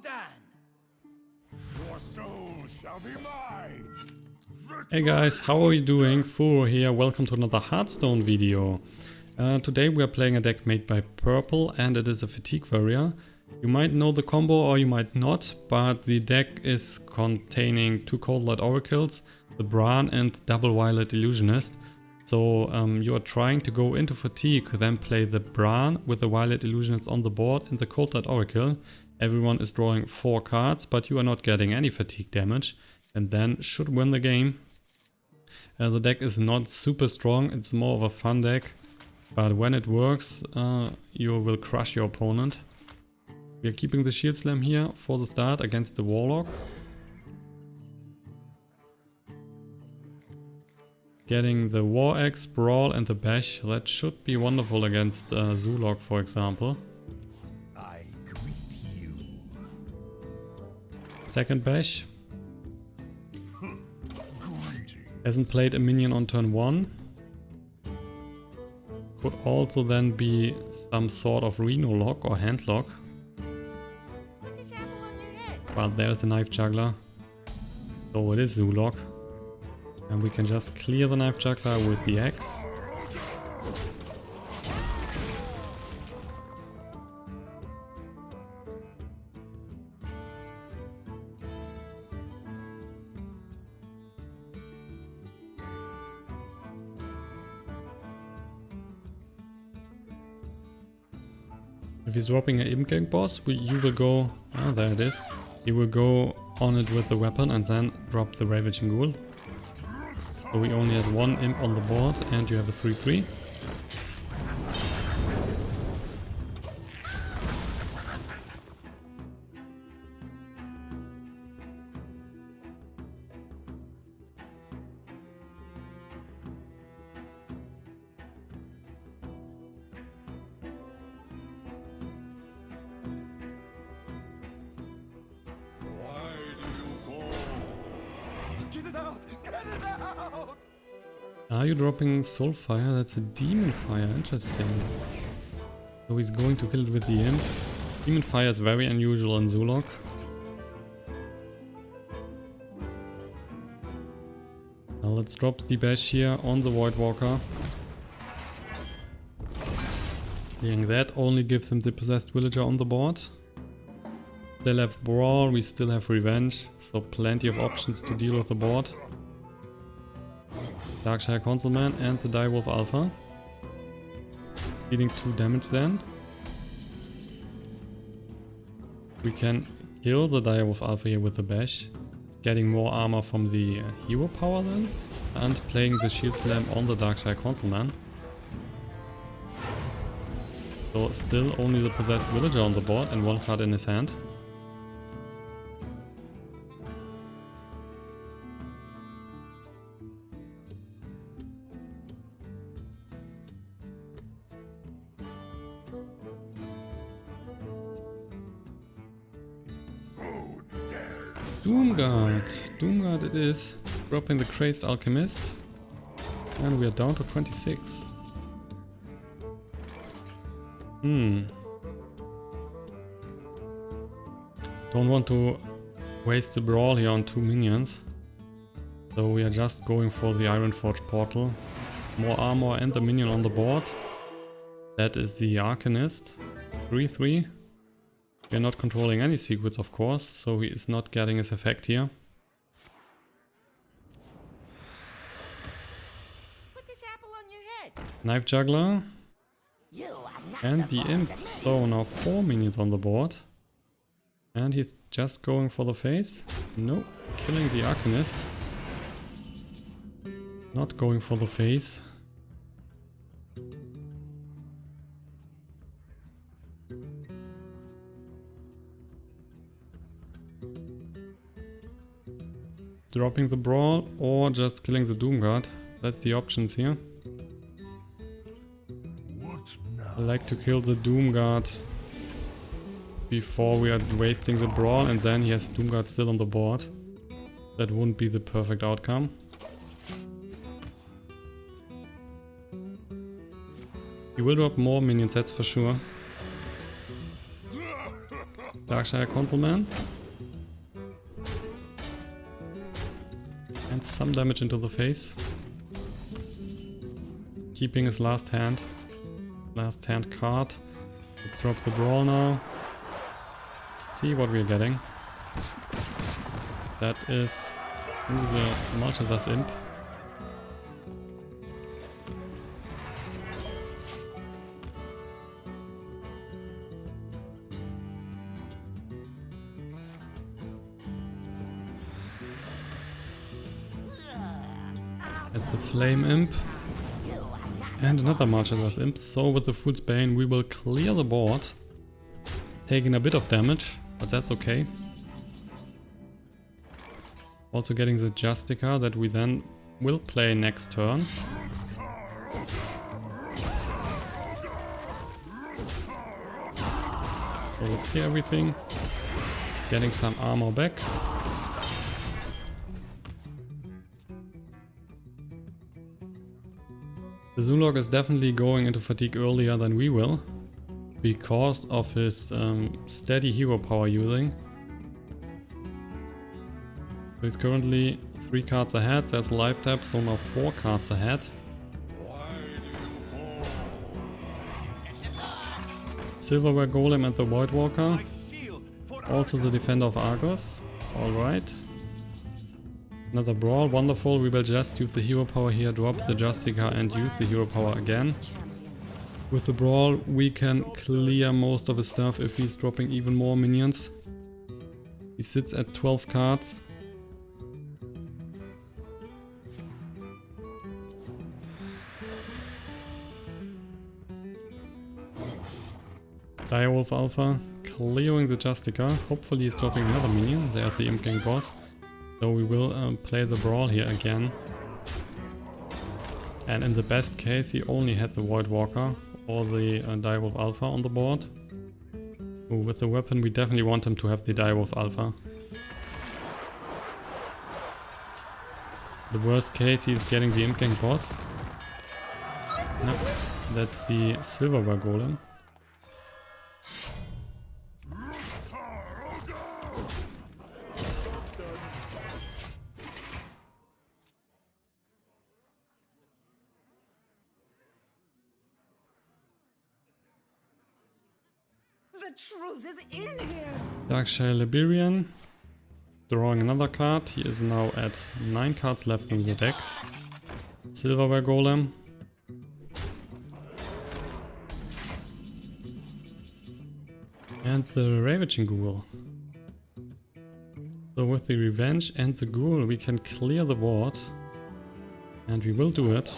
Your soul shall be mine. Hey guys, how are you doing? Furo here, welcome to another Hearthstone video. Today we are playing a deck made by Purple and it is a fatigue warrior. You might know the combo or you might not, but the deck is containing two Coldlight Oracles, the Brann and double Violet Illusionist. So you are trying to go into fatigue, then play the Brann with the Violet Illusionist on the board and the Coldlight Oracle. Everyone is drawing 4 cards, but you are not getting any fatigue damage and then should win the game. The deck is not super strong, it's more of a fun deck, but when it works you will crush your opponent. We are keeping the Shield Slam here for the start against the Warlock. Getting the War Axe, Brawl and the Bash, that should be wonderful against Zulok for example. I greet you. Second Bash. Hasn't played a minion on turn 1. Could also then be some sort of Reno lock or hand lock. But there's a Knife Juggler. So it is Zulok. And we can just clear the Knife Juggler with the axe. If he's dropping an Imp Gang boss, you will go... Ah, there it is. You will go on it with the weapon and then drop the Ravaging Ghoul. So we only had 1 Imp on the board and you have a 3-3. Get it out! Get it out! Are you dropping Soulfire? That's a Demon Fire, interesting. So he's going to kill it with the Imp. Demon Fire is very unusual in Zulok. Now let's drop the Bash here on the Voidwalker. Clearing that only gives him the Possessed Villager on the board. Still have Brawl, we still have Revenge, so plenty of options to deal with the board. Darkshire Consulman and the Direwolf Alpha. Dealing 2 damage then. We can kill the Direwolf Alpha here with the Bash. Getting more armor from the hero power then. And playing the Shield Slam on the Darkshire Consulman. So still only the Possessed Villager on the board and 1 card in his hand. Doomguard it is, dropping the Crazed Alchemist, and we are down to 26. Don't want to waste the Brawl here on 2 minions, so we are just going for the Ironforge Portal. More armor and the minion on the board. That is the Arcanist, 3-3. We are not controlling any secrets, of course, so he is not getting his effect here. Put this apple on your head. Knife Juggler and the Imp. So now 4 minions on the board. And he's just going for the face. No, killing the Arcanist. Not going for the face. Dropping the Brawl or just killing the Doomguard. That's the options here. I like to kill the Doomguard before we are wasting the Brawl and then he has Doomguard still on the board. That wouldn't be the perfect outcome. He will drop more minions, that's for sure. Darkshire Controlman. And some damage into the face. Keeping his last hand card. Let's drop the Brawl now. See what we're getting. That is the Multiverse Imp. That's a Flame Imp. And another Multiverse Imp. So with the Fool's Bane we will clear the board. Taking a bit of damage, but that's okay. Also getting the Justicar that we then will play next turn. So let's clear everything. Getting some armor back. The Zulog is definitely going into fatigue earlier than we will, because of his steady hero power using. So he's currently 3 cards ahead, there's a life tap, so now 4 cards ahead. Silverware Golem and the Void Walker. Also the Defender of Argos. Alright. Another Brawl, wonderful. We will just use the hero power here, drop the Justicar and use the hero power again. With the Brawl we can clear most of his stuff if he's dropping even more minions. He sits at 12 cards. Direwolf Alpha, clearing the Justicar. Hopefully he's dropping another minion. There's the Imp Gang boss. So we will play the Brawl here again. And in the best case he only had the Void Walker or the Direwolf Alpha on the board. So with the weapon we definitely want him to have the Direwolf Alpha. The worst case he's getting the Imp Gang boss. No, that's the Silverware Golem. The truth is in here. Darkshire Liberian. Drawing another card. He is now at 9 cards left in the deck. Silverware Golem. And the Ravaging Ghoul. So with the Revenge and the Ghoul we can clear the board. And we will do it.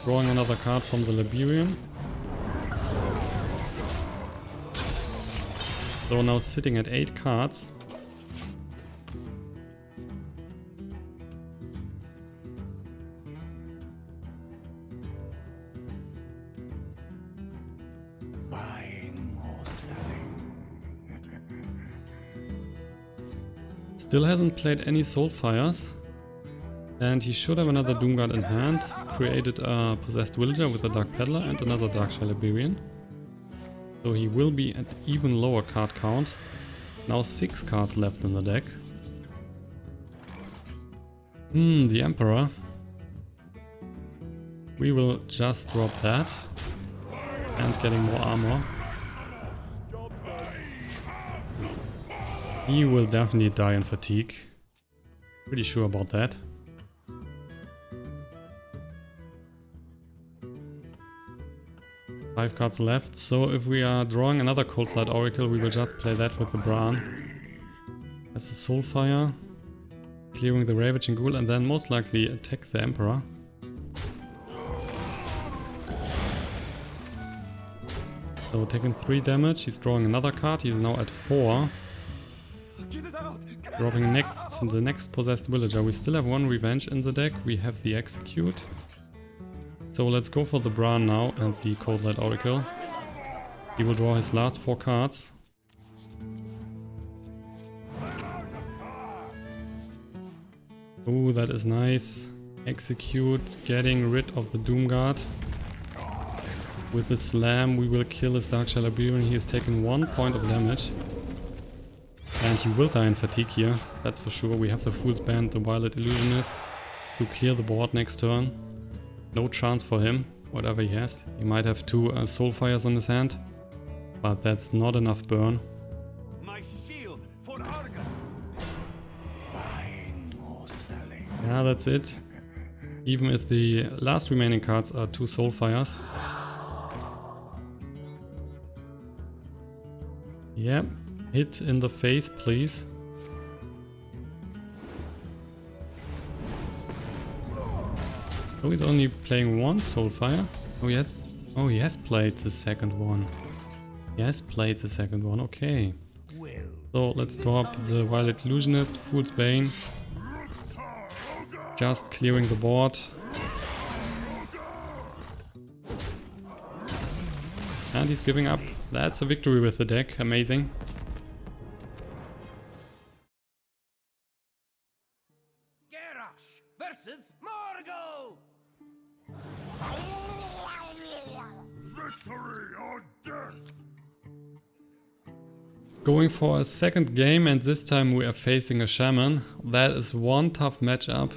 Drawing another card from the Liberian. So now sitting at 8 cards. Buying or selling. Still hasn't played any Soulfires. And he should have another Doomguard in hand. Created a Possessed Villager with a Dark Peddler and another Darkshire Liberian. So he will be at even lower card count. Now 6 cards left in the deck. The Emperor. We will just drop that. And getting more armor. He will definitely die in fatigue. Pretty sure about that. Five cards left, so if we are drawing another Coldlight Oracle, we will just play that with the Brann. As a Soulfire, clearing the Ravaging Ghoul and then most likely attack the Emperor. So taking 3 damage, he's drawing another card, he's now at 4. Dropping the next Possessed Villager. We still have 1 Revenge in the deck, we have the Execute. So let's go for the Brann now and the Coldlight Oracle. He will draw his last 4 cards. Oh, that is nice. Execute, getting rid of the Doomguard. With a slam we will kill his Darkshire Liberian. He has taken 1 point of damage. And he will die in fatigue here, that's for sure. We have the Fool's Band, the Violet Illusionist to clear the board next turn. No chance for him, whatever he has. He might have 2 Soulfires on his hand, but that's not enough burn. My shield for Argus. Buying or selling. Yeah, that's it. Even if the last remaining cards are 2 Soulfires. Yep, hit in the face, please. Oh, he's only playing 1 Soulfire. Oh, yes. Oh, he has played the second one. He has played the second one, okay. So let's drop the Violet Illusionist, Fool's Bane. Just clearing the board. And he's giving up. That's a victory with the deck, amazing. Garrosh versus Morgul. Victory or death! Going for a second game, and this time we are facing a Shaman. That is one tough matchup.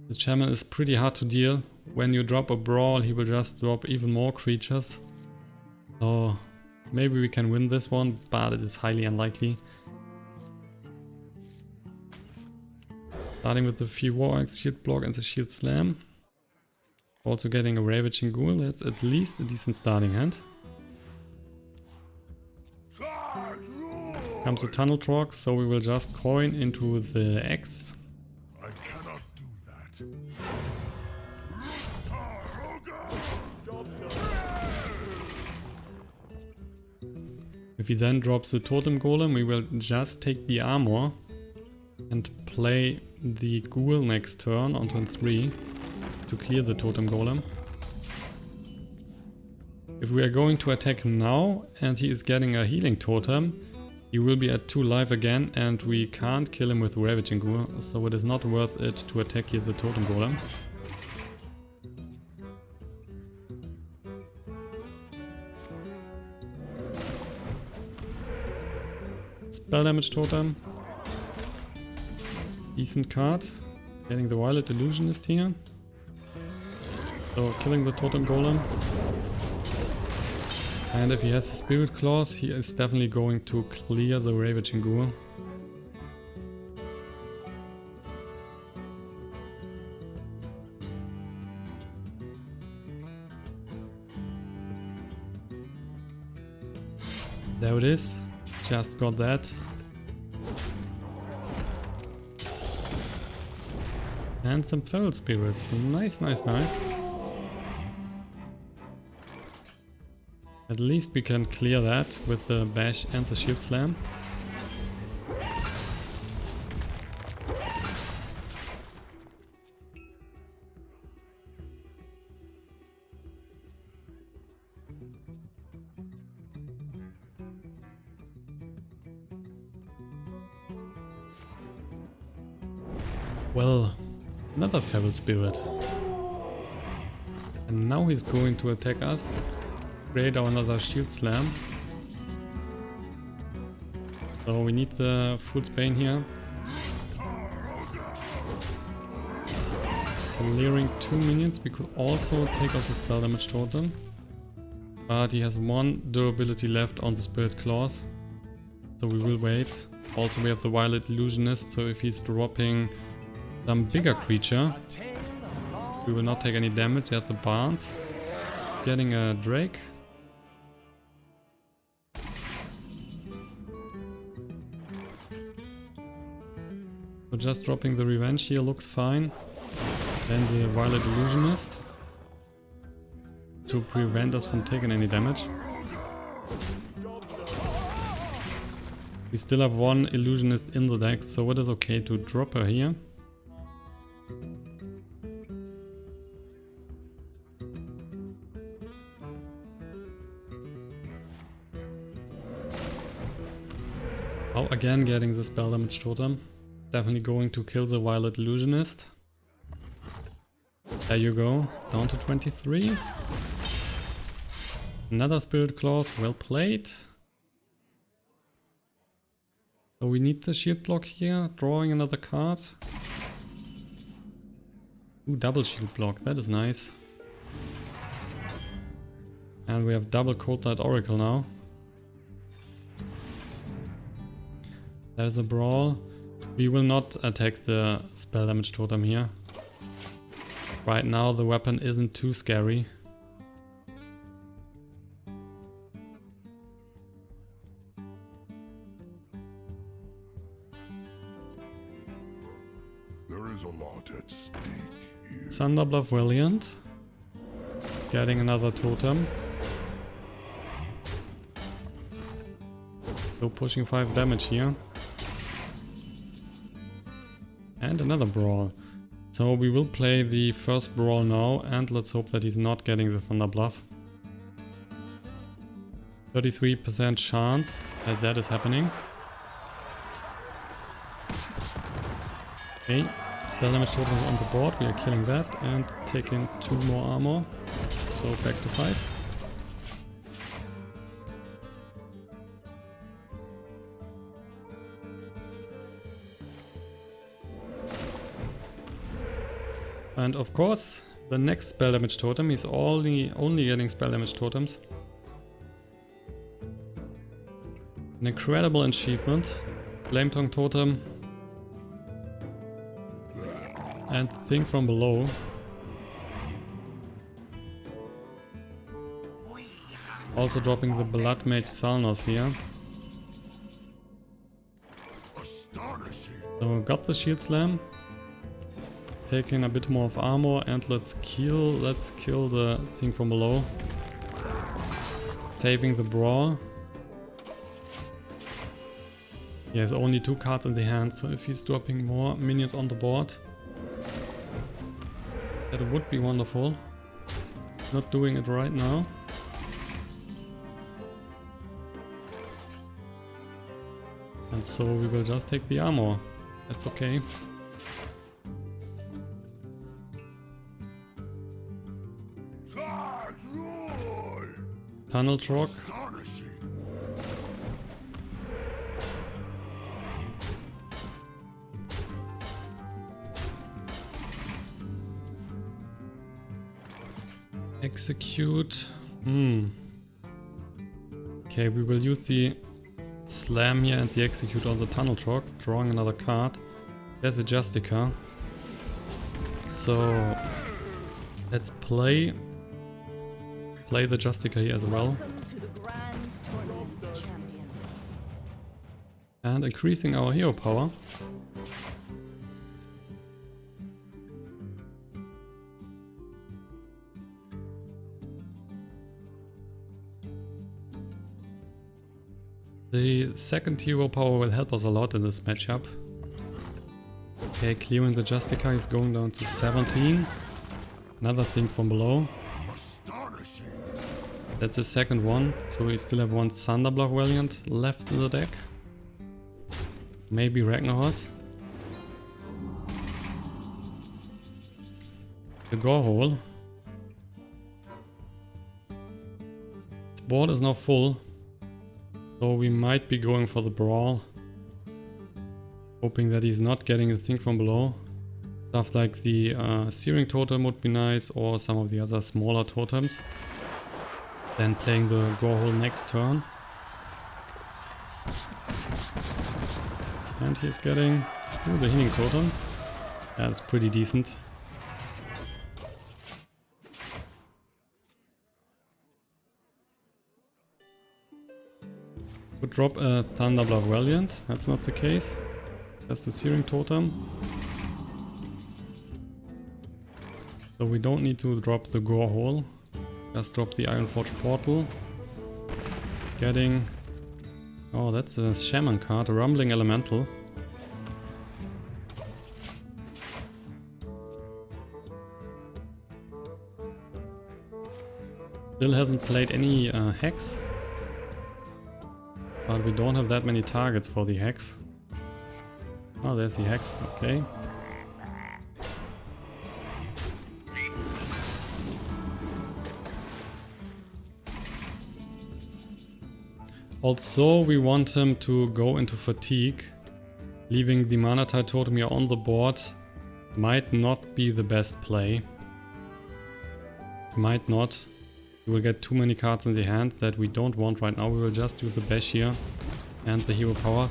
The Shaman is pretty hard to deal. When you drop a Brawl, he will just drop even more creatures. So maybe we can win this one, but it is highly unlikely. Starting with the Few War Axe, Shield Block and the Shield Slam. Also getting a Ravaging Ghoul, that's at least a decent starting hand. Comes a Tunnel Trog, so we will just coin into the X. I cannot do that. If he then drops the Totem Golem, we will just take the armor and play the Ghoul next turn on turn 3 to clear the Totem Golem. If we are going to attack now and he is getting a healing totem, he will be at 2 life again and we can't kill him with Ravaging Ghoul, so it is not worth it to attack here the Totem Golem. Spell damage totem. Decent card. Getting the Violet Illusionist here. So killing the Totem Golem. And if he has a Spirit Claws, he is definitely going to clear the Ravaging Ghoul. There it is. Just got that. And some Feral Spirits. Nice, nice, nice. At least we can clear that with the Bash and the Shield Slam. Well, another Feral Spirit. And now he's going to attack us. Create another Shield Slam. So we need the Fool's Bane here. Clearing 2 minions, we could also take out the Spell Damage Totem. But he has 1 durability left on the Spirit Claws. So we will wait. Also we have the Violet Illusionist, so if he's dropping some bigger creature, we will not take any damage. He has the Barnes. Getting a Drake. So just dropping the Revenge here looks fine. Then the Violet Illusionist to prevent us from taking any damage. We still have 1 Illusionist in the deck, so it is okay to drop her here. Oh, again getting the Spell Damage Totem. Definitely going to kill the Violet Illusionist. There you go, down to 23. Another Spirit Claws, well played. So we need the shield block here, drawing another card. Ooh, double shield block, that is nice. And we have double Coldlight Oracle now. There's a Brawl. We will not attack the spell damage totem here. Right now the weapon isn't too scary. There is a lot at stake here. Thunderbluff Valiant. Getting another totem. So pushing 5 damage here. And another Brawl. So we will play the first Brawl now, and let's hope that he's not getting the Thunderbluff. 33% chance that that is happening. Okay, spell damage total is on the board, we are killing that and taking 2 more armor. So back to 5. And of course, the next spell damage totem, he's only getting spell damage totems. An incredible achievement. Flame Tongue Totem. And Thing from Below. Also dropping the Blood Mage Thalnos here. So got the Shield Slam. Taking a bit more of armor, and let's kill the Thing from Below. Saving the Brawl. He has only 2 cards in the hand, so if he's dropping more minions on the board, that would be wonderful. Not doing it right now. And so we will just take the armor. That's okay. Tunnel Trog. Execute. Okay, we will use the Slam here and the Execute on the Tunnel Trog, drawing another card. There's a Justicar. So let's play the Justicar here as well. And increasing our hero power. The second hero power will help us a lot in this matchup. Okay, clearing the Justicar is going down to 17. Another Thing from Below. That's the second one, so we still have one Thunderbluff Valiant left in the deck. Maybe Ragnaros. The Gorehowl. The board is now full, so we might be going for the Brawl. Hoping that he's not getting the Thing from Below. Stuff like the Searing Totem would be nice, or some of the other smaller totems. Then playing the Gorehowl next turn. And he's getting the Healing Totem. That's pretty decent. Could drop a Thunderbluff Valiant, that's not the case. Just the Searing Totem. So we don't need to drop the Gorehowl. Just drop the Ironforge Portal. Getting... Oh, that's a Shaman card, a Rumbling Elemental. Still haven't played any Hex. But we don't have that many targets for the Hex. Oh, there's the Hex, okay. Also, we want him to go into fatigue. Leaving the Mana Tide Totem here on the board might not be the best play. Might not. We will get too many cards in the hand that we don't want right now. We will just do the Bash here and the Hero Power.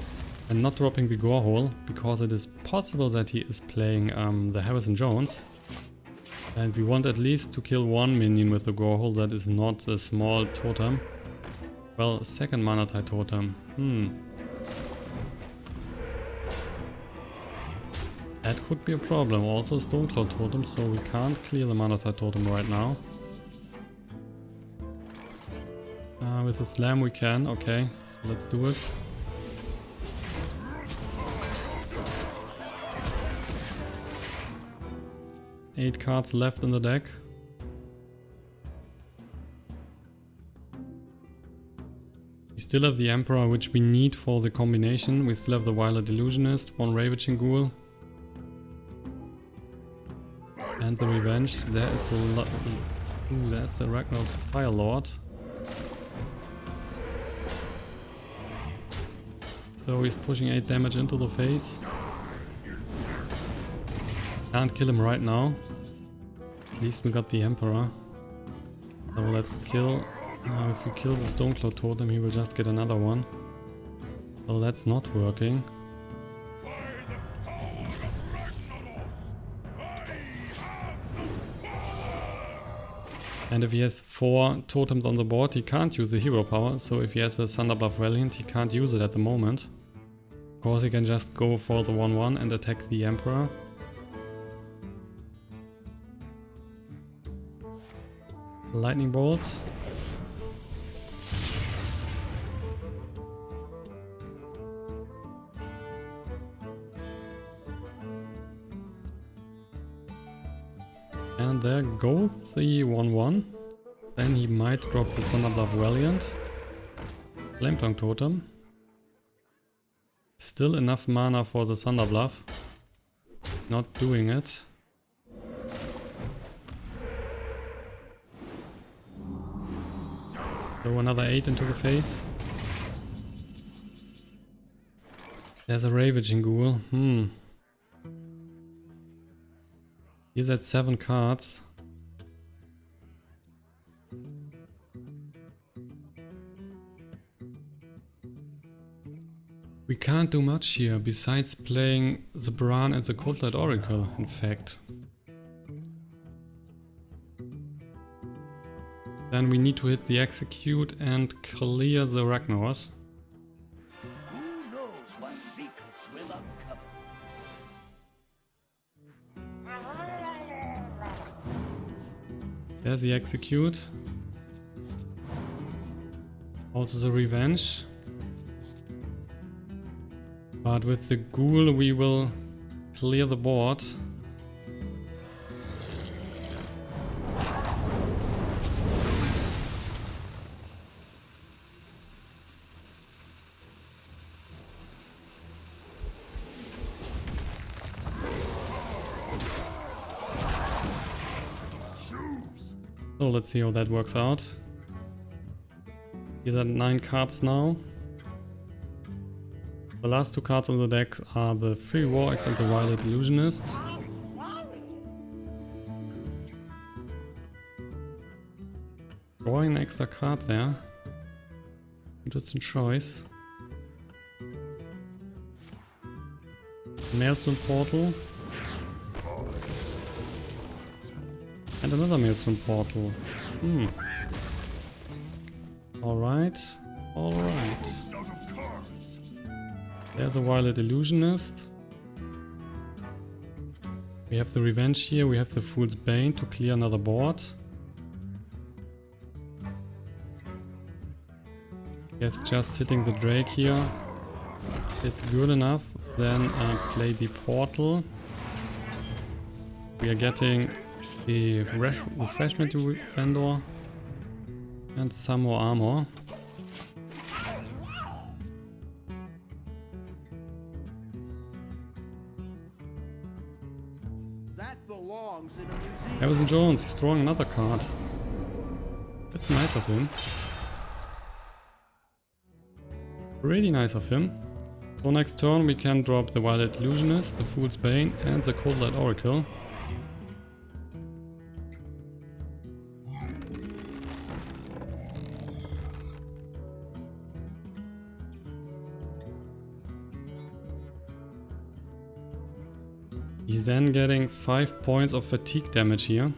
And not dropping the Gorehowl, because it is possible that he is playing the Harrison Jones. And we want at least to kill one minion with the Gorehowl. That is not a small totem. Well, second Mana Tide Totem. That could be a problem. Also Stonecloud Totem, so we can't clear the Mana Tide Totem right now. With a Slam we can, okay, so let's do it. Eight cards left in the deck. We still have the Emperor, which we need for the combination. We still have the Violet Illusionist, one Ravaging Ghoul. And the Revenge. There is a lot. Ooh, that's the Ragnar's Fire Lord. So he's pushing 8 damage into the face. Can't kill him right now. At least we got the Emperor. So let's kill. If we kill the Stonecloud Totem, he will just get another one. So that's not working. And if he has 4 totems on the board, he can't use the hero power. So if he has a Thunderbluff Valiant, he can't use it at the moment. Of course, he can just go for the 1/1 and attack the Emperor. Lightning Bolt. And there goes the 1/1. Then he might drop the Thunderbluff Valiant. Flametongue Totem. Still enough mana for the Thunderbluff. Not doing it. Throw another 8 into the face. There's a Ravaging Ghoul. He's at 7 cards. We can't do much here besides playing the Brann and the Coldlight Oracle, in fact. Then we need to hit the Execute and clear the Ragnars. Who knows what secrets will uncover? There's the Execute. Also the Revenge. But with the Ghoul we will clear the board. So let's see how that works out. He's at 9 cards now. The last 2 cards on the deck are the 3 War Axe and the Violet Illusionist. Drawing an extra card there. Interesting choice. Maelstrom Portal. And another Maelstrom Portal. Alright. Alright. There's a Violet Illusionist. We have the Revenge here, we have the Fool's Bane to clear another board. Guess just hitting the Drake here is good enough. Then play the Portal. We are getting the Refreshment Vendor and some more armor. Harrison Jones, he's drawing another card. That's nice of him. Really nice of him. So next turn we can drop the Violet Illusionist, the Fool's Bane and the Coldlight Oracle. He's then getting 5 points of fatigue damage here.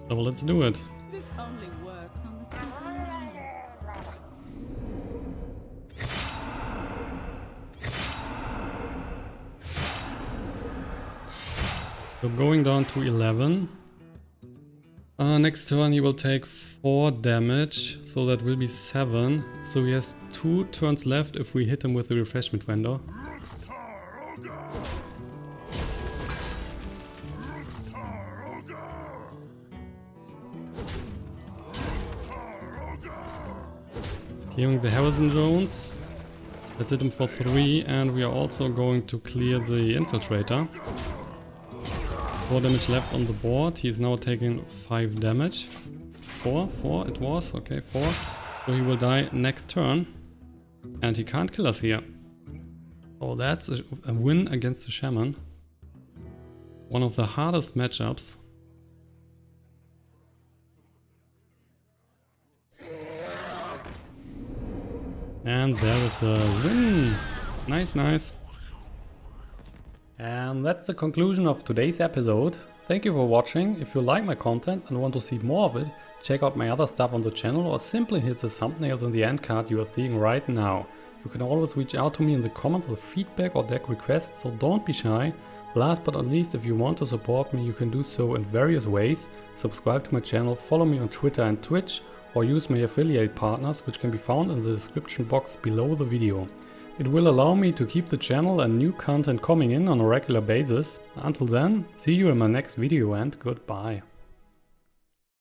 So let's do it. This only works on the simple mind. So going down to 11. Next turn he will take 4 damage, so that will be 7. So he has 2 turns left if we hit him with the refreshment vendor. Clearing the Hearthstone drones. Let's hit him for 3, and we are also going to clear the Infiltrator. 4 damage left on the board. He is now taking 5 damage. 4 it was. Okay, 4. So he will die next turn. And he can't kill us here. Oh, that's a win against the Shaman. One of the hardest matchups. And there is a win! Nice, nice. And that's the conclusion of today's episode. Thank you for watching. If you like my content and want to see more of it, check out my other stuff on the channel or simply hit the thumbnails in the end card you are seeing right now. You can always reach out to me in the comments with feedback or deck requests, so don't be shy. Last but not least, if you want to support me, you can do so in various ways. Subscribe to my channel, follow me on Twitter and Twitch, or use my affiliate partners, which can be found in the description box below the video. It will allow me to keep the channel and new content coming in on a regular basis. Until then, see you in my next video and goodbye.